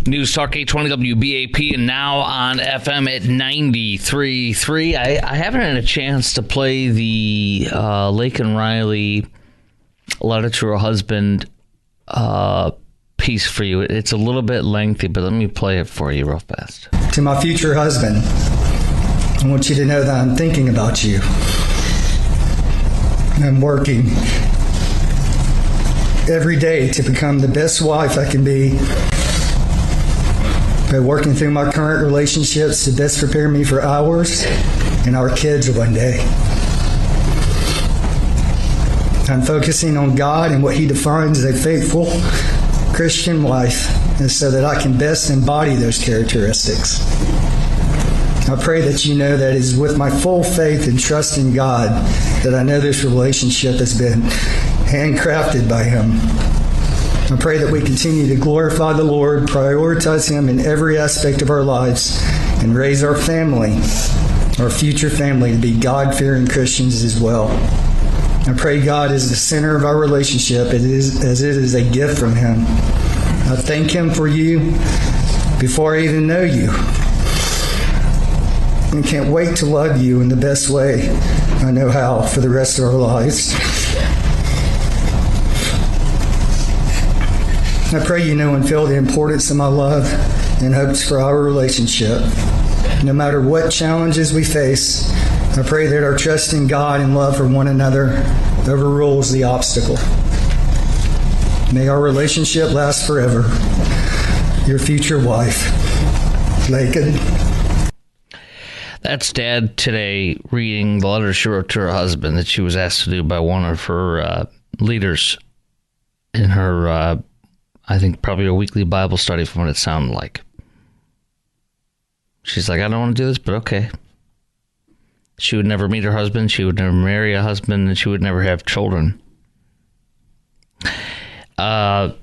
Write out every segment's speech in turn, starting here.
News Talk 820 WBAP and now on FM at 93.3. I haven't had a chance to play the Laken Riley letter to her husband piece for you. It's a little bit lengthy, but let me play it for you real fast. To my future husband, I want you to know that I'm thinking about you. I'm working every day to become the best wife I can be. By working through my current relationships to best prepare me for ours and our kids one day. I'm focusing on God and what He defines as a faithful Christian wife, and so that I can best embody those characteristics. I pray that you know that it is with my full faith and trust in God that I know this relationship has been handcrafted by Him. I pray that we continue to glorify the Lord, prioritize Him in every aspect of our lives, and raise our family, our future family, to be God-fearing Christians as well. I pray God is the center of our relationship as it is a gift from Him. I thank Him for you before I even know you. And can't wait to love you in the best way I know how for the rest of our lives. I pray you know and feel the importance of my love and hopes for our relationship. No matter what challenges we face, I pray that our trust in God and love for one another overrules the obstacle. May our relationship last forever. Your future wife, Laken. That's Dad today reading the letter she wrote to her husband that she was asked to do by one of her leaders in her I think probably a weekly Bible study from what it sounded like. She's like, I don't want to do this, but okay. She would never meet her husband. She would never marry a husband, and she would never have children.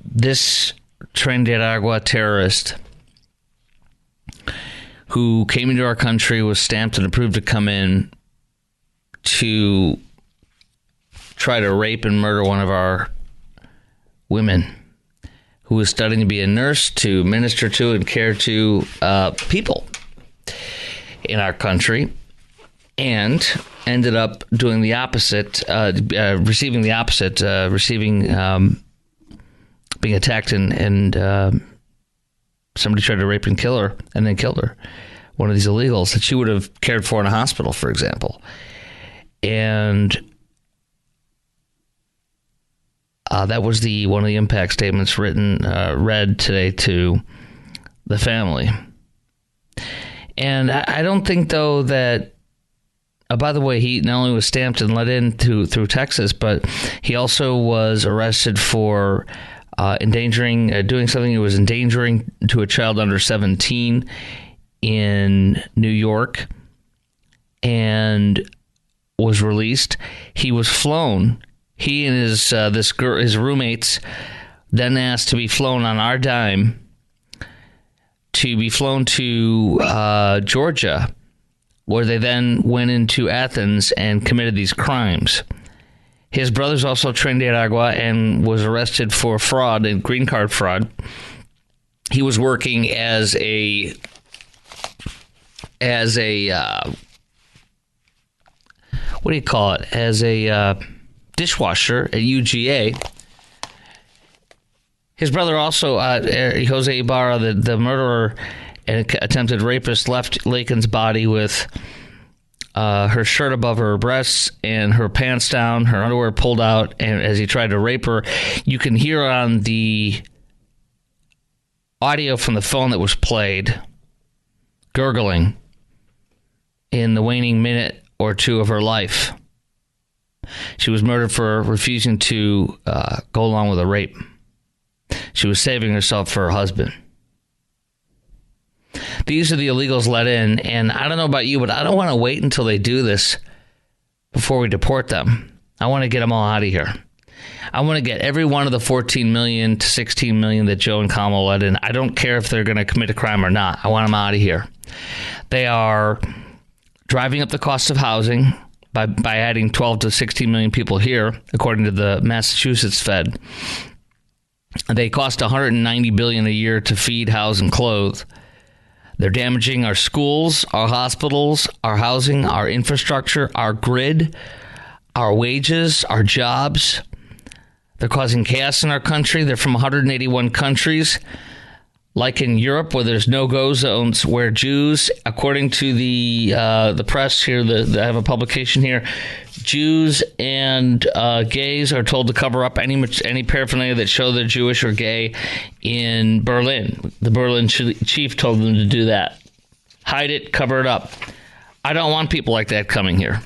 This Tren de Aragua terrorist who came into our country, was stamped and approved to come in to try to rape and murder one of our women, who was studying to be a nurse to minister to and care to people in our country, and ended up doing the opposite, receiving the opposite, being attacked and somebody tried to rape and kill her and then killed her. One of these illegals that she would have cared for in a hospital, for example. And that was one of the impact statements read today to the family. And I don't think, though, that, by the way, he not only was stamped and let in through Texas, but he also was arrested for doing something that was endangering to a child under 17 in New York, and was released. He was flown. He and his roommates then asked to be flown on our dime to be flown to Georgia, where they then went into Athens and committed these crimes. His brother's also Tren de Aragua and was arrested for fraud and green card fraud. He was working as a what do you call it? As a dishwasher at UGA. His brother also, Jose Ibarra, the murderer and attempted rapist, left Laken's body with her shirt above her breasts and her pants down, her underwear pulled out, and as he tried to rape her. You can hear on the audio from the phone that was played, gurgling in the waning minute or two of her life. She was murdered for refusing to go along with a rape. She was saving herself for her husband. These are the illegals let in, and I don't know about you, but I don't want to wait until they do this before we deport them. I want to get them all out of here. I want to get every one of the 14 million to 16 million that Joe and Kamala let in. I don't care if they're going to commit a crime or not. I want them out of here. They are driving up the cost of housing by adding 12 to 16 million people here, according to the Massachusetts Fed. They cost $190 billion a year to feed, house, and clothe. They're damaging our schools, our hospitals, our housing, our infrastructure, our grid, our wages, our jobs. They're causing chaos in our country. They're from 181 countries. Like in Europe, where there's no-go zones, where Jews, according to the press here, I have a publication here, Jews and gays are told to cover up any paraphernalia that show they're Jewish or gay in Berlin. The Berlin chief told them to do that. Hide it, cover it up. I don't want people like that coming here.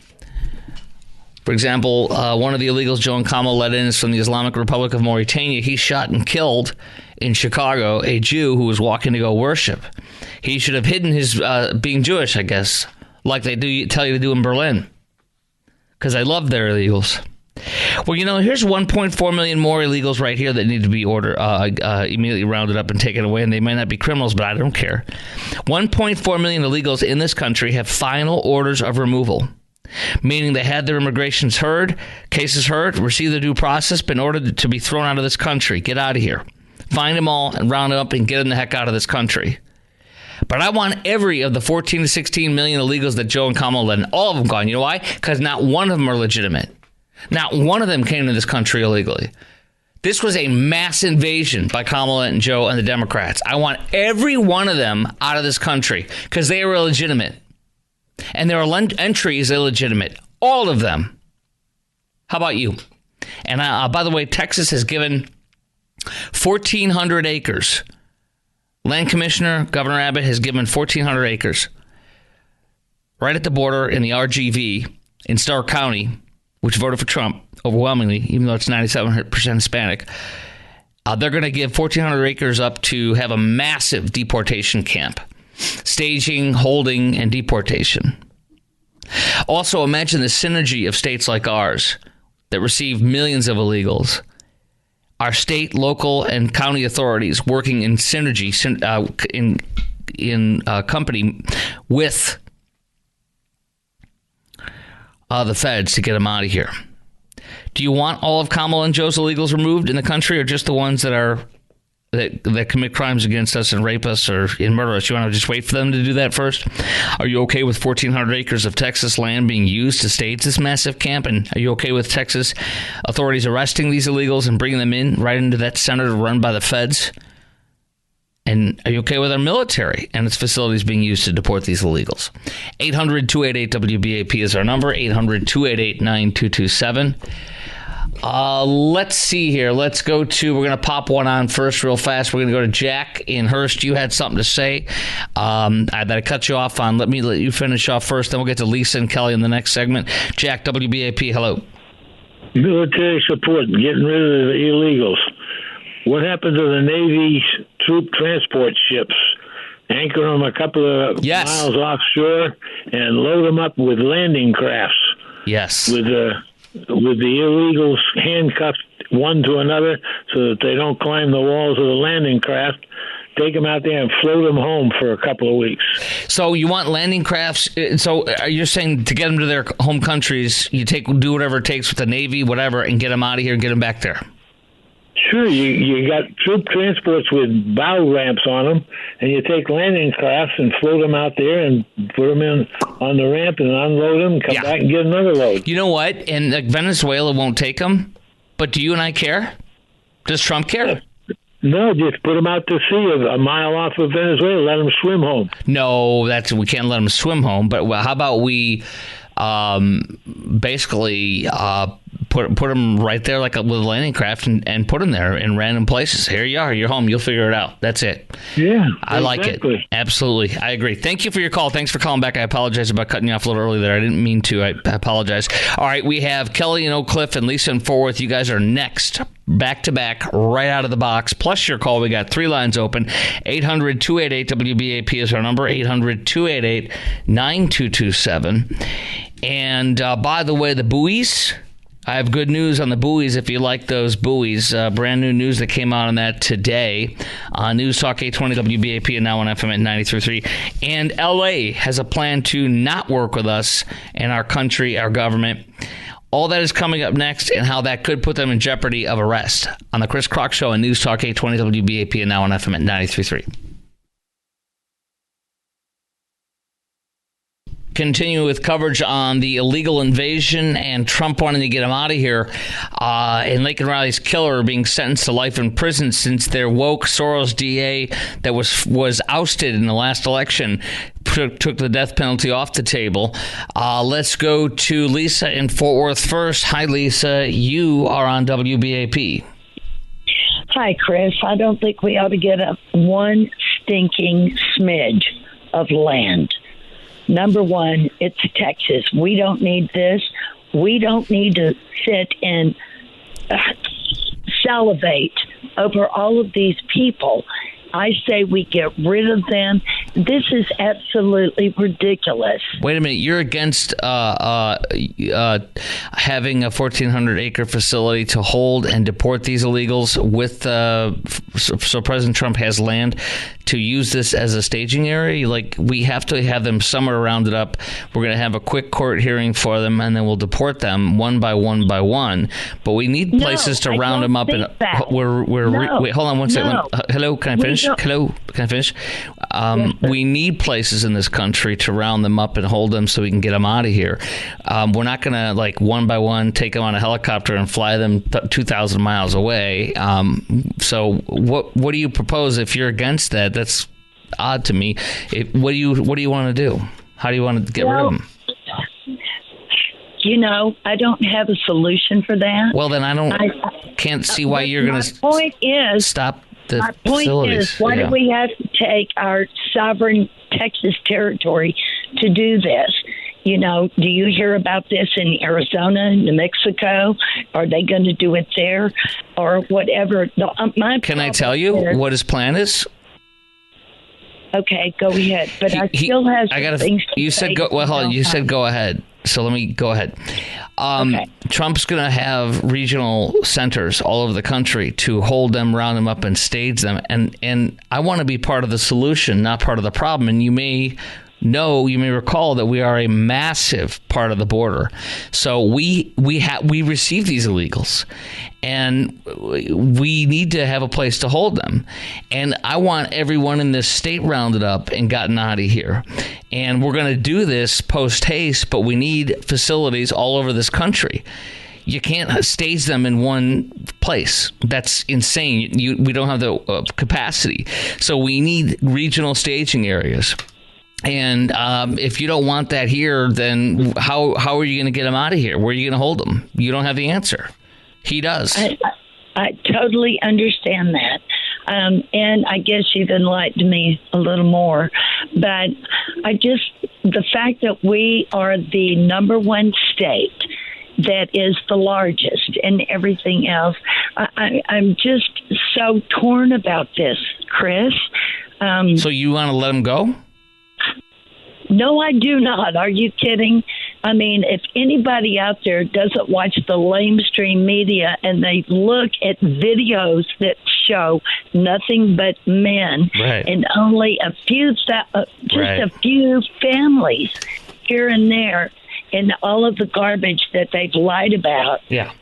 For example, one of the illegals Joe Nkama let in is from the Islamic Republic of Mauritania. He shot and killed in Chicago a Jew who was walking to go worship. He should have hidden his being Jewish, I guess, like they tell you to do in Berlin, because I love their illegals. Well, here's 1.4 million more illegals right here that need to be immediately rounded up and taken away, and they might not be criminals, but I don't care. 1.4 million illegals in this country have final orders of removal, meaning they had their cases heard, received the due process, been ordered to be thrown out of this country. Get out of here. Find them all and round them up and get them the heck out of this country. But I want every of the 14 to 16 million illegals that Joe and Kamala let in, all of them gone. You know why? Because not one of them are legitimate. Not one of them came to this country illegally. This was a mass invasion by Kamala and Joe and the Democrats. I want every one of them out of this country because they were illegitimate. And their entry is illegitimate. All of them. How about you? And by the way, Texas has given 1,400 acres. Land Commissioner Governor Abbott has given 1,400 acres right at the border in the RGV in Stark County, which voted for Trump overwhelmingly, even though it's 97% Hispanic. They're going to give 1,400 acres up to have a massive deportation camp. Staging, holding, and deportation. Also, imagine the synergy of states like ours that receive millions of illegals. Our state, local, and county authorities working in synergy, in company with the feds to get them out of here. Do you want all of Kamala and Joe's illegals removed in the country, or just the ones that commit crimes against us and rape us or murder us? You want to just wait for them to do that first? Are you okay with 1,400 acres of Texas land being used to stage this massive camp? And are you okay with Texas authorities arresting these illegals and bringing them in right into that center run by the feds? And are you okay with our military and its facilities being used to deport these illegals? 800-288-WBAP is our number, 800-288-9227. Let's see here. Let's go to, we're going to pop one on first real fast. We're going to go to Jack in Hurst. You had something to say that I cut you off on. Let you finish off first. Then we'll get to Lisa and Kelly in the next segment. Jack, WBAP, hello. Military support, getting rid of the illegals. What happened to the Navy's troop transport ships? Anchor them a couple of miles offshore and load them up with landing crafts. Yes. With the illegals handcuffed one to another so that they don't climb the walls of the landing craft. Take them out there and float them home for a couple of weeks. So you want landing crafts? So you're saying to get them to their home countries, you do whatever it takes with the Navy, whatever, and get them out of here and get them back there? Sure, you got troop transports with bow ramps on them, and you take landing crafts and float them out there and put them in on the ramp and unload them, come back and get another load. You know what? And Venezuela won't take them, but do you and I care? Does Trump care? No, just put them out to sea a mile off of Venezuela, let them swim home. No, we can't let them swim home, but how about we basically put them right there like with a landing craft and put them there in random places. Here you are. You're home. You'll figure it out. That's it. Yeah, I like it. Absolutely. I agree. Thank you for your call. Thanks for calling back. I apologize about cutting you off a little early there. I didn't mean to. I apologize. All right. We have Kelly in Oak Cliff and Lisa in Fort Worth. You guys are next. Back to back, right out of the box. Plus your call. We got 3 lines open. 800-288-WBAP is our number. 800-288-9227. And by the way, the buoys, I have good news on the buoys if you like those buoys. Brand new news that came out on that today. News Talk 820 WBAP and now on FM at 93.3. And LA has a plan to not work with us and our country, our government, All that is coming up next, and how that could put them in jeopardy of arrest on the Chris Crock Show on News Talk 820 WBAP and now on FM at 93.3. Continue with coverage on the illegal invasion and Trump wanting to get him out of here, and Laken Riley's killer being sentenced to life in prison since their woke Soros DA that was ousted in the last election took the death penalty off the table. Let's go to Lisa in Fort Worth first. Hi, Lisa. You are on WBAP. Hi, Chris. I don't think we ought to get up one stinking smidge of land. Number one, it's Texas. We don't need this. We don't need to sit and salivate over all of these people. I say we get rid of them. This is absolutely ridiculous. Wait a minute. You're against having a 1,400-acre facility to hold and deport these illegals with so President Trump has land to use this as a staging area? Like, we have to have them somewhere rounded up. We're going to have a quick court hearing for them, and then we'll deport them one by one by one. But we need places to round them up. And wait, hold on one second. Hello, can I finish? Hello, can I finish? We need places in this country to round them up and hold them so we can get them out of here. We're not going to, like, one by one take them on a helicopter and fly them 2,000 miles away. So what do you propose if you're against that? That's odd to me. What do you want to do? How do you want to get rid of them? You know, I don't have a solution for that. Well, then I can't see why you're going to stop the my point facilities. Is, why do we have to take our sovereign Texas territory to do this? You know, do you hear about this in Arizona, New Mexico? Are they going to do it there or whatever? Can I tell you what his plan is? Okay, go ahead. But I still have things to You said go. Well, hold on. You said go ahead. So let me go ahead. Okay. Trump's going to have regional centers all over the country to hold them, round them up, and stage them. And I want to be part of the solution, not part of the problem. And you may recall that we are a massive part of the border. So we receive these illegals, and we need to have a place to hold them. And I want everyone in this state rounded up and gotten out of here. And we're going to do this post haste, but we need facilities all over this country. You can't stage them in one place. That's insane. We don't have the capacity. So we need regional staging areas. And if you don't want that here, then how are you going to get them out of here? Where are you going to hold them? You don't have the answer. He does. I totally understand that. And I guess you've enlightened me a little more. But the fact that we are the number one state that is the largest and everything else, I'm just so torn about this, Chris. So you want to let them go? No, I do not. Are you kidding? I mean, if anybody out there doesn't watch the lamestream media and they look at videos that show nothing but men and only a few families here and there, and all of the garbage that they've lied about. Yeah.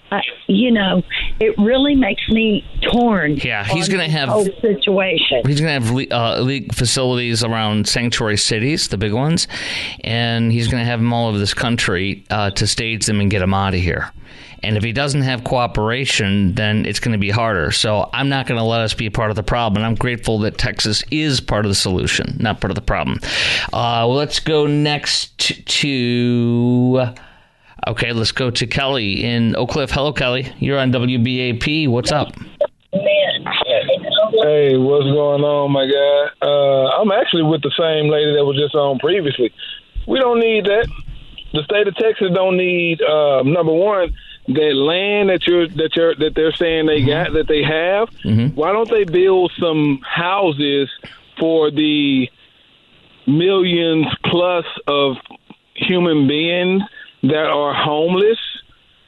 It really makes me torn. Yeah, he's going to have whole situation. He's going to have elite facilities around sanctuary cities, the big ones, and he's going to have them all over this country to stage them and get them out of here. And if he doesn't have cooperation, then it's going to be harder. So I'm not going to let us be a part of the problem. And I'm grateful that Texas is part of the solution, not part of the problem. Let's go next to... Okay, let's go to Kelly in Oak Cliff. Hello, Kelly. You're on WBAP. What's up? Hey, what's going on, my guy? I'm actually with the same lady that was just on previously. We don't need that. The state of Texas don't need, number one, that land that they're saying they got, that they have. Mm-hmm. Why don't they build some houses for the millions plus of human beings that are homeless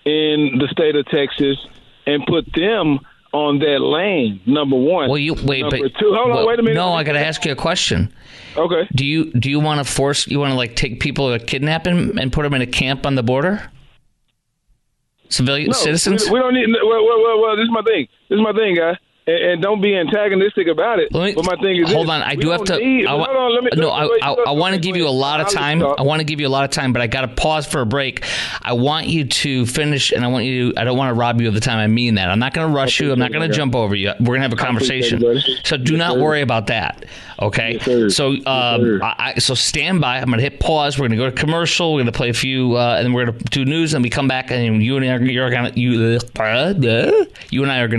in the state of Texas and put them on that land? Number one. Well, number two. Hold on, wait a minute. No, I got to ask you a question. Okay. Do you want to take people to kidnap and put them in a camp on the border? citizens? We don't need. Well, this is my thing, guy. And don't be antagonistic about it. But my thing is, hold on. I do have to. I want to give you a lot of time. I want to give you a lot of time, but I got to pause for a break. I want you to finish, and I don't want to rob you of the time. I mean that. I'm not going to rush you. I'm not going to jump over you. We're going to have a conversation. So do not worry about that. Okay. Yes, so so stand by. I'm going to hit pause. We're going to go to commercial. We're going to play a few, and then we're going to do news, and we come back, and you and I are going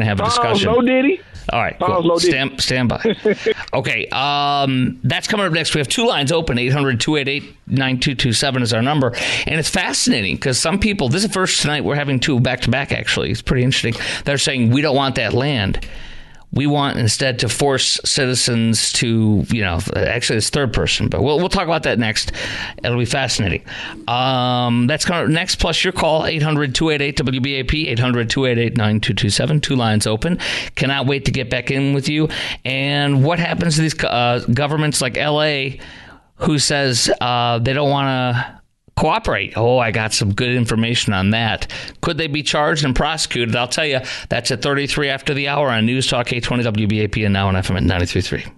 to have a discussion. No, Diddy. All right, cool. Stand by. Okay, that's coming up next. We have two lines open. 800-288-9227 is our number. And it's fascinating because some people, this is the first tonight we're having two back-to-back, actually. It's pretty interesting. They're saying, we don't want that land. We want instead to force citizens to, actually it's third person, but we'll talk about that next. It'll be fascinating. That's coming up next, plus your call, 800-288-WBAP, 800-288-9227. Two lines open. Cannot wait to get back in with you. And what happens to these governments like L.A. who says they don't want to cooperate? Oh, I got some good information on that. Could they be charged and prosecuted? I'll tell you, that's at 33 after the hour on News Talk 820 WBAP and now on FM at 93.3.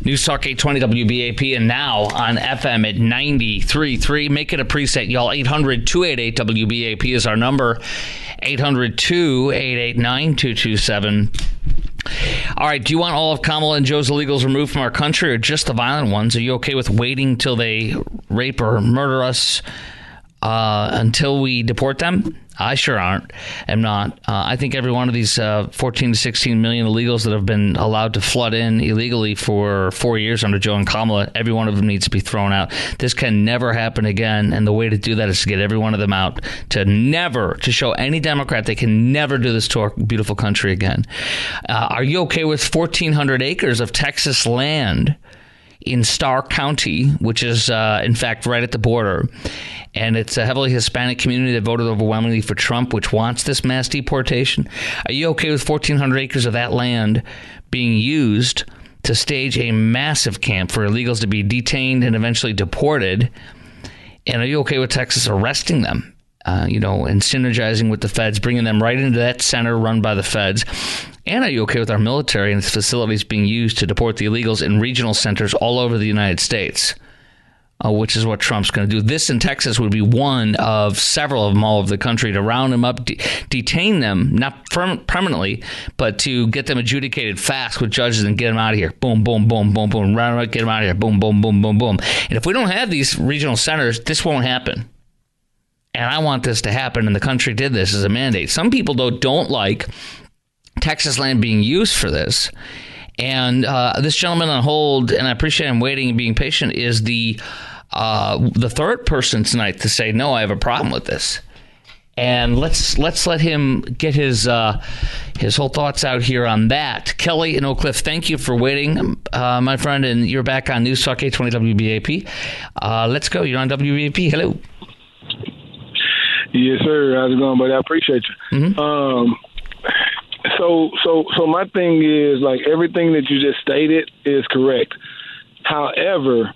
News Talk 820 WBAP and now on FM at 93.3. Make it a preset, y'all. 800-288-WBAP is our number. 800-288-9227. All right, do you want all of Kamala and Joe's illegals removed from our country or just the violent ones? Are you okay with waiting till they rape or murder us until we deport them? I sure am not. I think every one of these 14 to 16 million illegals that have been allowed to flood in illegally for 4 years under Joe and Kamala, every one of them needs to be thrown out. This can never happen again, and the way to do that is to get every one of them out, to show any Democrat they can never do this to our beautiful country again. Are you okay with 1,400 acres of Texas land in Starr County, which is, in fact, right at the border? And it's a heavily Hispanic community that voted overwhelmingly for Trump, which wants this mass deportation. Are you okay with 1,400 acres of that land being used to stage a massive camp for illegals to be detained and eventually deported? And are you okay with Texas arresting them, and synergizing with the feds, bringing them right into that center run by the feds? And are you okay with our military and its facilities being used to deport the illegals in regional centers all over the United States? Which is what Trump's going to do. This in Texas would be one of several of them all over the country to round them up, detain them, not permanently, but to get them adjudicated fast with judges and get them out of here. Boom, boom, boom, boom, boom. Round them up, get them out of here. Boom, boom, boom, boom, boom. And if we don't have these regional centers, this won't happen. And I want this to happen, and the country did this as a mandate. Some people, though, don't like Texas land being used for this. And this gentleman on hold, and I appreciate him waiting and being patient, is the third person tonight to say, no, I have a problem with this. And let's let him get his whole thoughts out here on that. Kelly in Oak Cliff, thank you for waiting, my friend, and you're back on News Talk 820 WBAP. Let's go. You're on WBAP. Hello. Yes, sir. How's it going, buddy? I appreciate you. Mm-hmm. So my thing is, like, everything that you just stated is correct. However,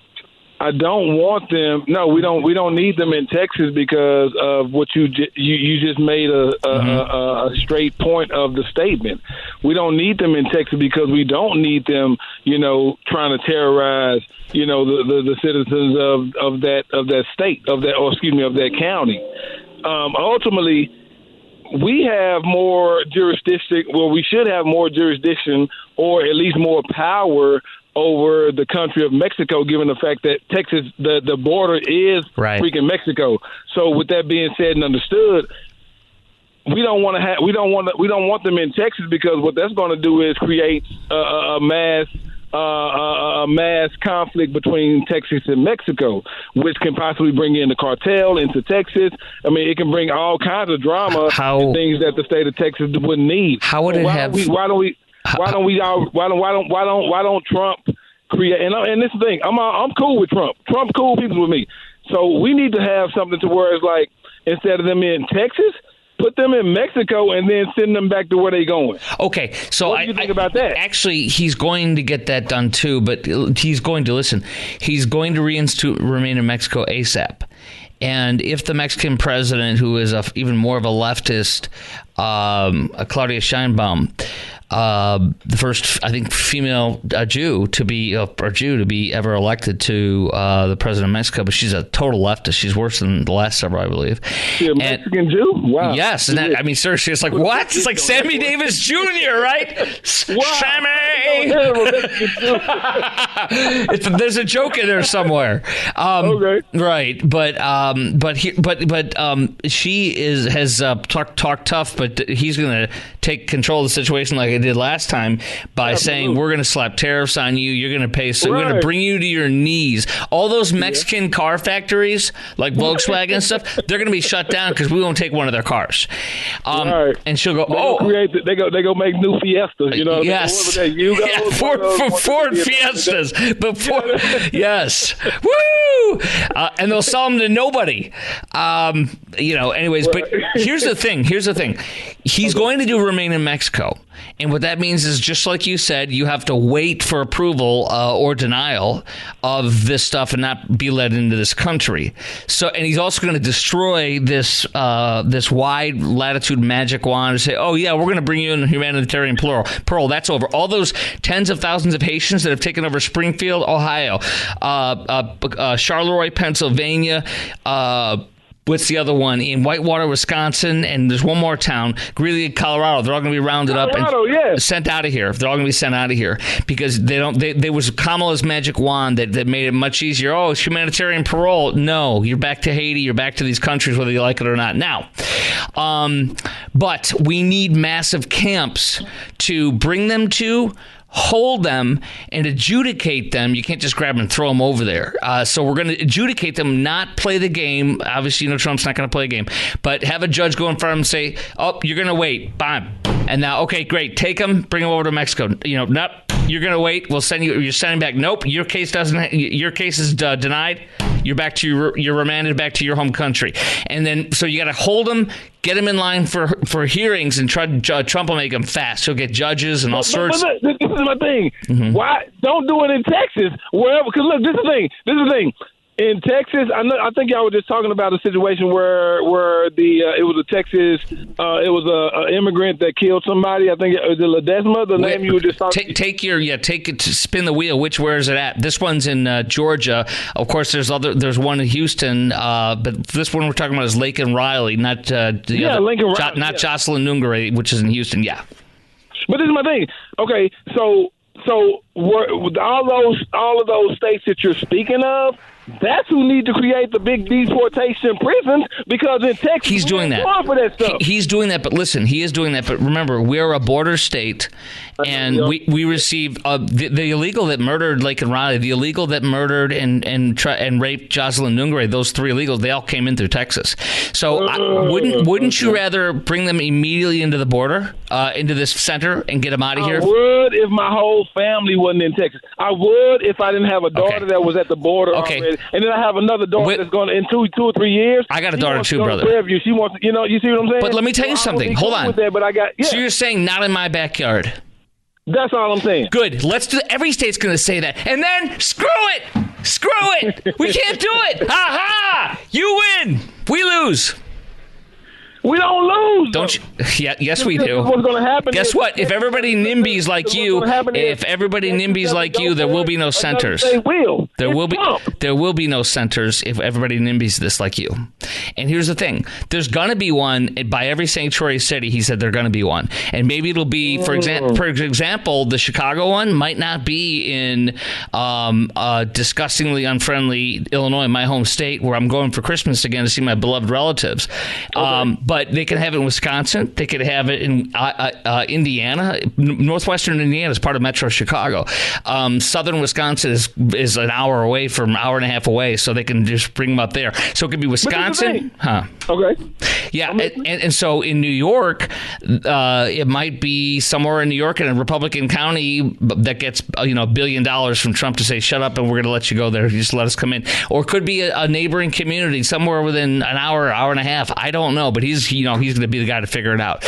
I don't want them. No, we don't need them in Texas because of what you just made a straight point of the statement. We don't need them in Texas because we don't need them, trying to terrorize, the citizens of that state, of that county. Ultimately, we have more jurisdiction. Well, we should have more jurisdiction, or at least more power over the country of Mexico, given the fact that Texas, the border is freaking Mexico. So, with that being said and understood, we don't want them in Texas because what that's going to do is create a mass conflict between Texas and Mexico, which can possibly bring in the cartel into Texas. I mean, it can bring all kinds of drama and things that the state of Texas wouldn't need. How would it have? Why don't Trump create? And this is the thing. I'm cool with Trump. Trump cool people with me. So we need to have something to where it's like, instead of them in Texas, put them in Mexico and then send them back to where they're going. Okay, so what do you think about that? Actually, he's going to get that done too, but he's going to remain in Mexico ASAP. And if the Mexican president, who is even more of a leftist, Claudia Sheinbaum, the first, I think, female Jew to be ever elected to the president of Mexico, but she's a total leftist. She's worse than the last several, I believe. She's a Mexican Jew? Wow. Yes, and I mean, seriously, it's like, what? It's like Sammy Davis Jr., right? Sammy! There's a joke in there somewhere. Okay. Right, but she has talked tough, but he's going to take control of the situation like I did last time by saying we're going to slap tariffs on you. You're going to pay. So we're going to bring you to your knees. All those Mexican car factories like Volkswagen and stuff, they're going to be shut down because we won't take one of their cars. And she'll go, they go make new Fiestas. You know, yes, Ford Fiestas. Yes, woo! And they'll sell them to nobody. Anyways, but here's the thing. He's going to remain in Mexico. And what that means is, just like you said, you have to wait for approval or denial of this stuff and not be let into this country. So, and he's also going to destroy this wide latitude magic wand and say, oh, yeah, we're going to bring you in humanitarian parole. That's over. All those tens of thousands of Haitians that have taken over Springfield, Ohio, Charleroi, Pennsylvania, what's the other one? In Whitewater, Wisconsin, and there's one more town, Greeley, Colorado. They're all going to be rounded up and sent out of here. They're all going to be sent out of here because there was Kamala's magic wand that made it much easier. Oh, it's humanitarian parole. No, you're back to Haiti. You're back to these countries, whether you like it or not. Now, but we need massive camps to bring them to, hold them, and adjudicate them. You can't just grab them and throw them over there. So we're going to adjudicate them, not play the game. Obviously, Trump's not going to play a game, but have a judge go in front of him and say, oh, you're going to wait. Bam. And now, okay, great. Take them, bring them over to Mexico. Nope. You're going to wait. We'll send you. You're sending back. Nope. Your case is denied. You're back to you're remanded back to your home country. And then, so you got to hold them, get them in line for hearings, and Trump will make them fast. He'll get judges and all sorts. But this is my thing. Mm-hmm. Why don't do it in Texas? Wherever? Because look, this is the thing. In Texas, I think y'all were just talking about a situation where it was a Texas, it was a immigrant that killed somebody. I think it was Ledesma, the name you were just talking. Take it to spin the wheel. Where is it at? This one's in Georgia. Of course, there's one in Houston, but this one we're talking about is Laken Riley, not Lincoln Riley, not Jocelyn Nungare, which is in Houston. Yeah. But this is my thing. Okay, so all of those states that you're speaking of, that's who need to create the big deportation prisons, because in Texas, he's doing that. For that stuff. He's doing that, but listen, he is doing that. But remember, we're a border state, and we receive the illegal that murdered Laken Riley, the illegal that murdered and raped Jocelyn Nungare. Those three illegals, they all came in through Texas. So wouldn't you rather bring them immediately into the border, into this center, and get them out of here? I would if my whole family wasn't in Texas. I would if I didn't have a daughter that was at the border already. And then I have another daughter that's going to, in 2 or 3 years. I got a daughter too, brother. She wants, you see what I'm saying? But let me tell you something. Hold on. That, So you're saying not in my backyard? That's all I'm saying. Good. Let's do. Every state's going to say that, and then screw it. We can't do it. Ha ha! You win. We lose. We don't lose. Don't you? Yeah, yes, we do. What's going to happen? Guess what? If everybody NIMBYs like you, there will be no centers. They will. There will be no centers if everybody NIMBYs this like you. And here's the thing: there's gonna be one by every sanctuary city. He said there's gonna be one, and maybe it'll be, for example, the Chicago one might not be in disgustingly unfriendly Illinois, my home state, where I'm going for Christmas again to see my beloved relatives. But they can have it in Wisconsin. They could have it in Indiana. Northwestern Indiana is part of Metro Chicago. Southern Wisconsin is an hour away from hour and a half away, so they can just bring them up there. So it could be Wisconsin. Okay. Yeah, and so in New York, it might be somewhere in New York in a Republican county that gets $1 billion from Trump to say, shut up and we're going to let you go there. Just let us come in. Or it could be a neighboring community somewhere within an hour and a half. I don't know, but he's going to be the guy to figure it out.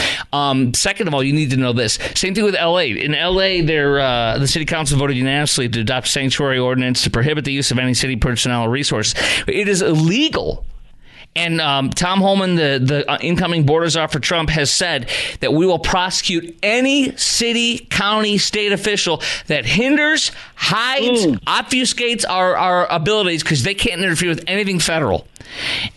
Second of all, you need to know this. Same thing with L.A. In L.A., the city council voted unanimously to adopt a sanctuary ordinance to prohibit the use of any city personnel or resource. It is illegal And Tom Homan, the incoming border czar for Trump, has said that we will prosecute any city, county, state official that hinders, hides, obfuscates our abilities because they can't interfere with anything federal.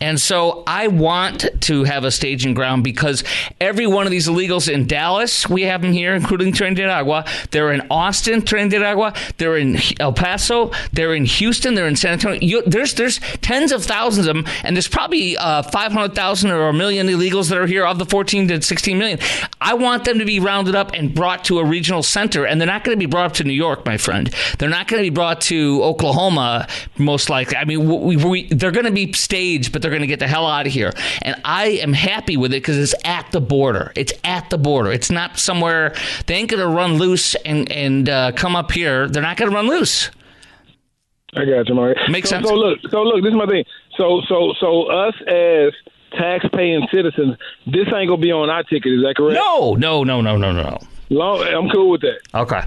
And so I want to have a staging ground because every one of these illegals in Dallas, we have them here, including Trinidad and Agua. They're in Austin, Trinidad and Agua. They're in El Paso. They're in Houston. They're in San Antonio. There's tens of thousands of them, and there's probably 500,000 or a million illegals that are here of the 14 to 16 million. I want them to be rounded up and brought to a regional center, and they're not going to be brought up to New York, my friend. They're not going to be brought to Oklahoma, most likely. I mean, they're going to be staged, but they're going to get the hell out of here. And I am happy with it because it's at the border. It's at the border. It's not somewhere they ain't going to run loose and come up here. They're not going to run loose. I got you, Mark. Makes sense. So look, this is my thing. So us as tax-paying citizens, this ain't gonna be on our ticket. Is that correct? No. I'm cool with that. Okay.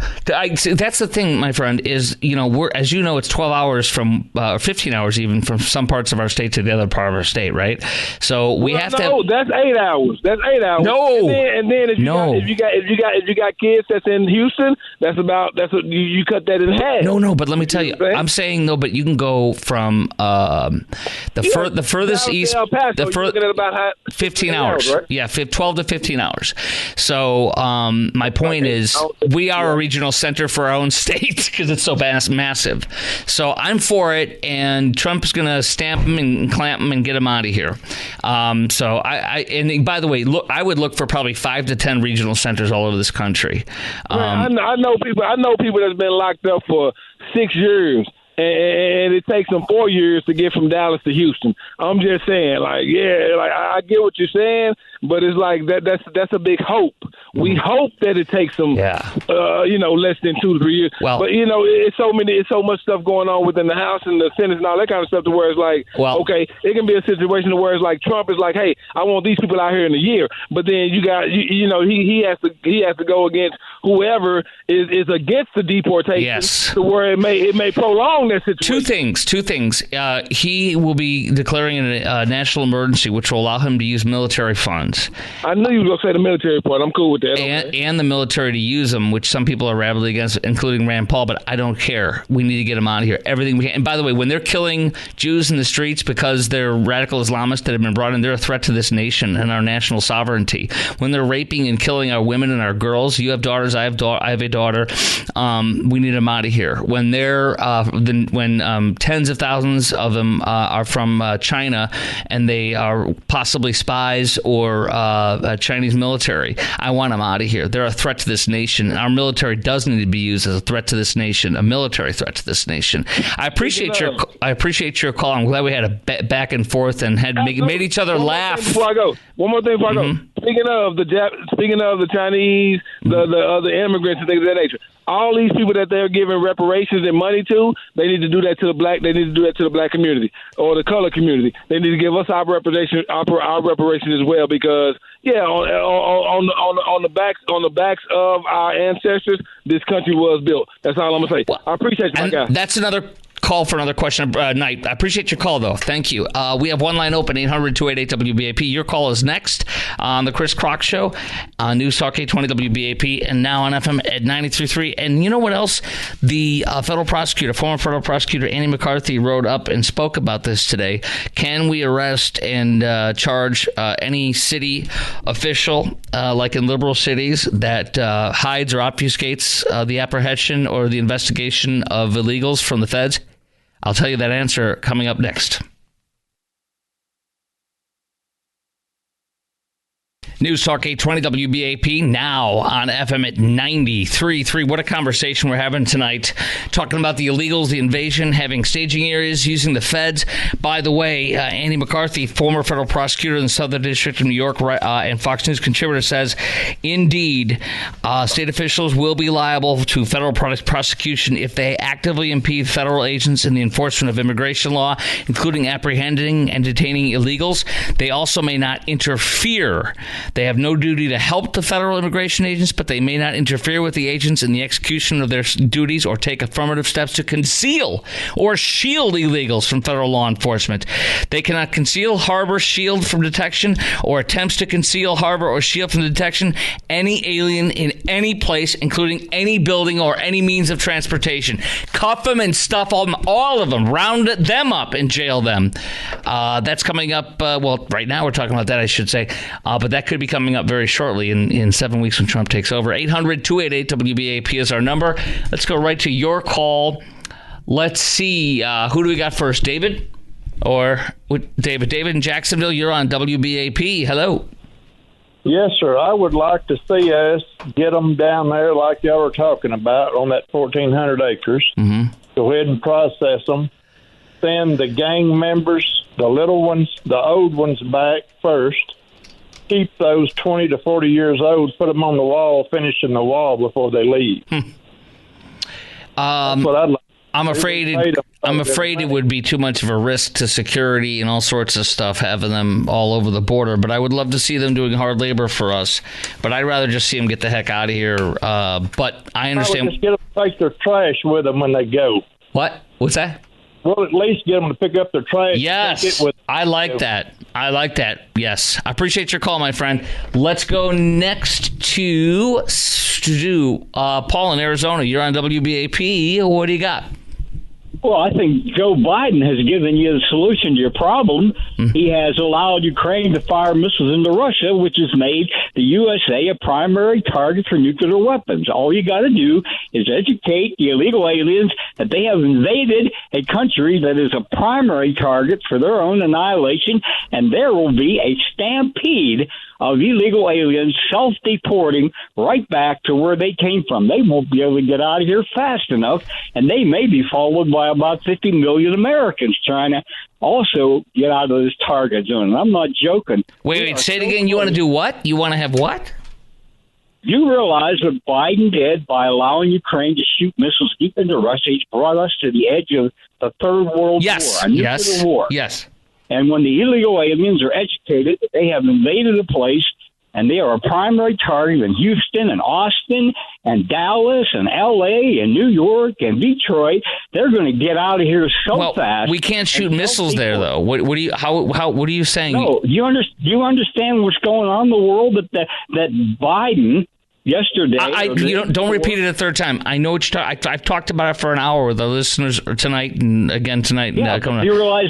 That's the thing, my friend, is, we're, as you know, it's 12 hours from, 15 hours even from some parts of our state to the other part of our state, right? So we have to. No, that's 8 hours. That's 8 hours. No. And then if you got kids that's in Houston, you cut that in half. No, but let me tell you, I'm saying no, but you can go from the furthest east, looking at about 15 hours. Right? Yeah, 12 to 15 hours. So my point is we are a regional center for our own state because it's so massive. So I'm for it, and Trump is going to stamp them and clamp them and get them out of here. So and by the way, I would look for probably 5 to 10 regional centers all over this country. I know people that's been locked up for 6 years. And it takes them 4 years to get from Dallas to Houston. I'm just saying, I get what you're saying, but it's like that's a big hope. We hope that it takes them, less than 2 to 3 years. Well, but it's so much stuff going on within the House and the Senate and all that kind of stuff to where it's like, okay, it can be a situation where it's like Trump is like, hey, I want these people out here in a year, but then you got he has to go against whoever is against the deportation to where it may prolong that situation. Two things. He will be declaring a national emergency, which will allow him to use military funds. I knew you were going to say the military part. I'm cool with that. And the military to use them, which some people are rabidly against, including Rand Paul, but I don't care. We need to get them out of here. Everything we can. And by the way, when they're killing Jews in the streets because they're radical Islamists that have been brought in, they're a threat to this nation and our national sovereignty. When they're raping and killing our women and our girls, you have daughters, I have a daughter, we need them out of here. When they're when tens of thousands of them are from China and they are possibly spies or Chinese military, I want them out of here. They're a threat to this nation. Our military does need to be used as a threat to this nation, a military threat to this nation. I appreciate your call. I'm glad we had a back and forth and made each other laugh. One more thing before I go. Speaking of the Chinese, the other immigrants and things of that nature, all these people that they're giving reparations and money to, they need to do that to the black. They need to do that to the black community or the color community. They need to give us our reparation as well, because on the backs of our ancestors, this country was built. That's all I'm gonna say. Well, I appreciate you, my guy. That's another call for another question night. I appreciate your call, though. Thank you. We have one line open, 800-288-WBAP. Your call is next on the Chris Crock Show on News Talk 820 WBAP and now on FM at 93.3. And you know what else? The former federal prosecutor Andy McCarthy wrote up and spoke about this today. Can we arrest and charge any city official, like in liberal cities, that hides or obfuscates the apprehension or the investigation of illegals from the feds? I'll tell you that answer coming up next. News Talk 820 WBAP, now on FM at 93.3. What a conversation we're having tonight, talking about the illegals, the invasion, having staging areas, using the feds. By the way, Andy McCarthy, former federal prosecutor in the Southern District of New York and Fox News contributor, says, indeed, state officials will be liable to federal prosecution if they actively impede federal agents in the enforcement of immigration law, including apprehending and detaining illegals. They also may not interfere. They have no duty to help the federal immigration agents, but they may not interfere with the agents in the execution of their duties or take affirmative steps to conceal or shield illegals from federal law enforcement. They cannot conceal, harbor, shield from detection, or attempts to conceal, harbor, or shield from detection any alien in any place, including any building or any means of transportation. Cuff them and stuff all of them, round them up and jail them. That's coming up, right now we're talking about that, I should say, but that could be coming up very shortly in 7 weeks when Trump takes over. 800-288-WBAP is our number. Let's go right to your call. Let's see, who do we got first, David? David in Jacksonville, you're on WBAP. Hello. Yes, sir. I would like to see us get them down there like y'all were talking about on that 1,400 acres. Mm-hmm. Go ahead and process them. Send the gang members, the little ones, the old ones back first. Keep those 20 to 40 years old, put them on the wall, finishing the wall before they leave. That's what I'd like. I'm afraid it would be too much of a risk to security and all sorts of stuff having them all over the border. But I would love to see them doing hard labor for us. But I'd rather just see them get the heck out of here. But I understand. I would just get them to take their trash with them when they go. What? What's that? Well, at least get them to pick up their trash. Yes, I like that. Yes, I appreciate your call, my friend. Let's go next to Paul in Arizona. You're on WBAP. What do you got? Well, I think Joe Biden has given you the solution to your problem. Mm-hmm. He has allowed Ukraine to fire missiles into Russia, which has made the USA a primary target for nuclear weapons. All you got to do is educate the illegal aliens that they have invaded a country that is a primary target for their own annihilation, and there will be a stampede of illegal aliens self-deporting right back to where they came from. They won't be able to get out of here fast enough, and they may be followed by about 50 million Americans trying to also get out of this target zone. And I'm not joking. Wait, say it again. You want to do what? You want to have what? You realize what Biden did by allowing Ukraine to shoot missiles deep into Russia? He's brought us to the edge of the Third World War, a nuclear war. Yes. And when the illegal aliens are educated, they have invaded a place, and they are a primary target in Houston and Austin and Dallas and L.A. and New York and Detroit. They're going to get out of here so fast. We can't shoot missiles there, though. What are you saying? No, you understand what's going on in the world that Biden yesterday. Don't repeat it a third time. I know what you're talking. I've talked about it for an hour with the listeners tonight and again tonight. Yeah, do you realize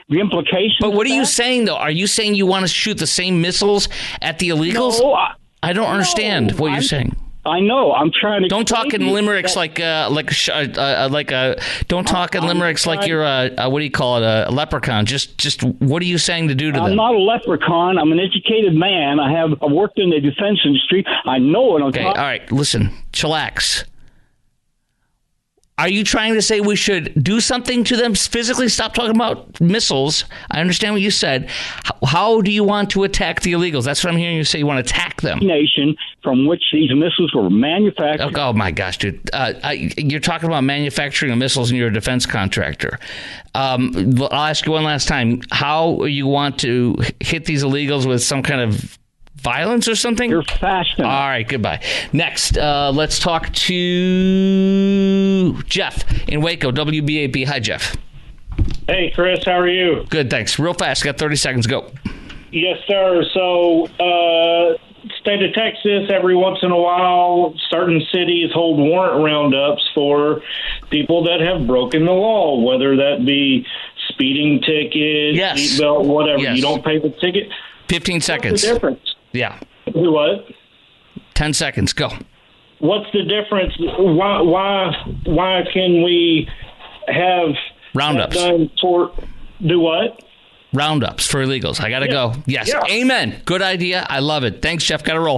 the implications? But what are you saying, though? Are you saying you want to shoot the same missiles at the illegals? No, I don't understand what you're saying. I know. I'm trying to. Don't talk in limericks don't talk in limericks like you're what do you call it, a leprechaun? Just what are you saying to do to them? I'm not a leprechaun. I'm an educated man. I worked in the defense industry. I know what I'm talking. Okay, all right. Listen, chillax. Are you trying to say we should do something to them physically? Stop talking about missiles. I understand what you said. How do you want to attack the illegals? That's what I'm hearing you say. You want to attack them. Nation from which these missiles were manufactured. Oh my gosh, dude. You're talking about manufacturing of missiles and you're a defense contractor. I'll ask you one last time. How you want to hit these illegals with some kind of violence or something? You're fast enough. All right, goodbye. Next, let's talk to Jeff in Waco, WBAP. Hi, Jeff. Hey, Chris, how are you? Good, thanks. Real fast, got 30 seconds, go. Yes, sir. So, state of Texas, every once in a while, certain cities hold warrant roundups for people that have broken the law, whether that be speeding ticket, seatbelt, whatever. Yes. You don't pay the ticket. 15 seconds. What's the difference? Yeah. What? 10 seconds. Go. What's the difference? Why can we have roundups done for do what? Roundups for illegals. I gotta go. Yes. Yeah. Amen. Good idea. I love it. Thanks, Jeff. Gotta roll.